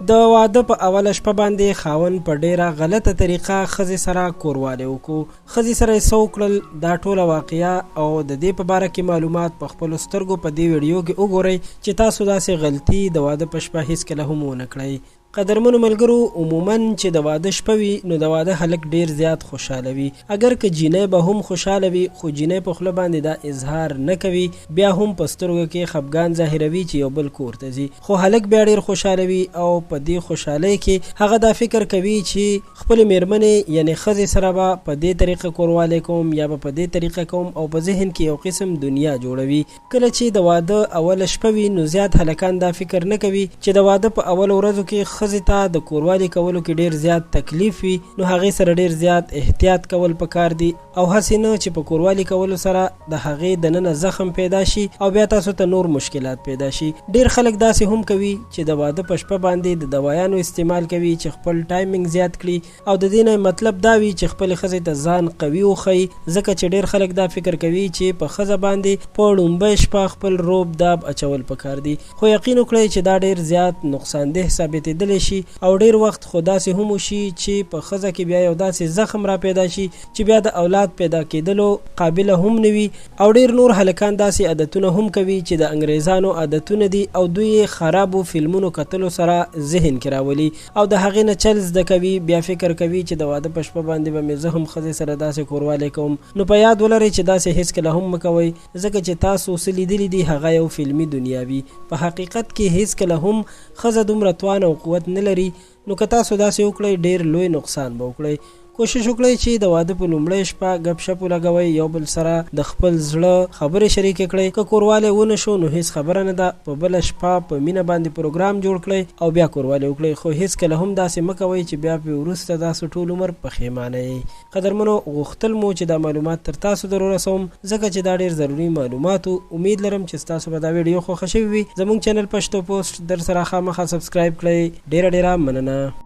د واده په اوله شپه باندې خاوند په ډیره غلطه طریقه ښځې سره کوروالی وکړو. ښځې سره یې څه وکړل دا ټوله واقعه او د دې په باره کې معلومات په خپلو سترګو په دې ویډیو کې وګورئ چې تاسو داسې غلطي د واده په شپه هیڅکله هم ونه کړئ. قدرمنو ملګرو، عموما چې د واده شپه وي نو د واده هلک ډیر زیات خوشحاله وي. اگر که جینۍ به هم خوشحاله وي خو جینۍ په خوله باندې دا اظهار نه کوي، بیا هم په سترګو کې خفګان ظاهروي چې یو بل کور ته ځي. خو هلک بیا ډیر خوشحاله وي او په دې خوشحالۍ کې هغه دا فکر کوي چې خپلې میرمنې یعنې ښځې سره به په دې طریقه کوروالی کوم یا به په دې طریقه کوم، او په ذهن کې یو قسم دنیا جوړوي. کله چې د واده اوله شپه وي نو زیات هلکان دا فکر نه کوي چې د واده په اولو ورځو کې ښځې ته د کوروالی کولو کې ډیر زیات تکلیف وي، نو هغې سره ډیر زیات احتیاط کول پکار دي او هسې نه چې په کوروالی کولو سره د هغې دننه زخم پیدا شي او بیا تاسو ته نور مشکلات پیدا شي. ډیر خلک داسې هم کوي چې د واده په شپه باندې د دوايانو استعمال کوي چې خپل ټایمینګ زیات کړي او د دې نه مطلب دا وي چې خپل ښځې ته ځان قوي وښیي، ځکه چې ډیر خلک دا فکر کوي چې په ښځه باندې په لومبۍ شپه خپل روب داب اچول پکار دي. خو یقین وکړئ چې دا ډیر زیات نقصان ده ثابتېدلی شي او ډیر وخت خو داسې هم وشي چې په ښځه کې بیا یو داسې زخم را پیدا شي چې بیا د اولاد پیدا کېدلو قابله هم نه وي. او ډیر نور هلکان داسې عادتونه هم کوي چې د انګریزانو عادتونه دي او دوی یې خرابو فلمونو کتلو سره ذهن کې راولي او د هغې نه چل زده کوي، بیا فکر کوي چې د واده په شپه باندې به مې زه هم ښځې سره داسې کوروالی کوم. نو په یاد ولرئ چې داسې هیڅکله هم مه کوئ، ځکه چې تاسو څه لیدلي دي هغه یو فلمي دنیا وي. په حقیقت کې هیڅکله هم ښځه دومره توان او قوت نه لري، نو که تاسو داسې وکړئ ډیر لوی نقصان به وکړئ. کوشش وکړئ چې د واده په لومړۍ شپه ګپ شپ ولګوئ، یو بل سره د خپل زړه خبرې شریکې کړئ. که کوروالی ونه شو نو هیڅ خبره نه ده، په بله شپه په مینه باندې پروګرام جوړ کړئ او بیا کوروالی وکړئ. خو هیڅکله هم داسې مه کوئ چې بیا پرې وروسته تاسو ټول عمر پښیمانه یې. قدرمنو، غوښتل مو چې دا معلومات تر تاسو در ورسوم ځکه چې دا ډیر ضروري معلومات و. امید لرم چې ستاسو به دا ویډیو خوښه شوې وي. زموږ چینل پښتو پوسټ در سره خامخا سبسکرایب کړئ. ډیره مننه.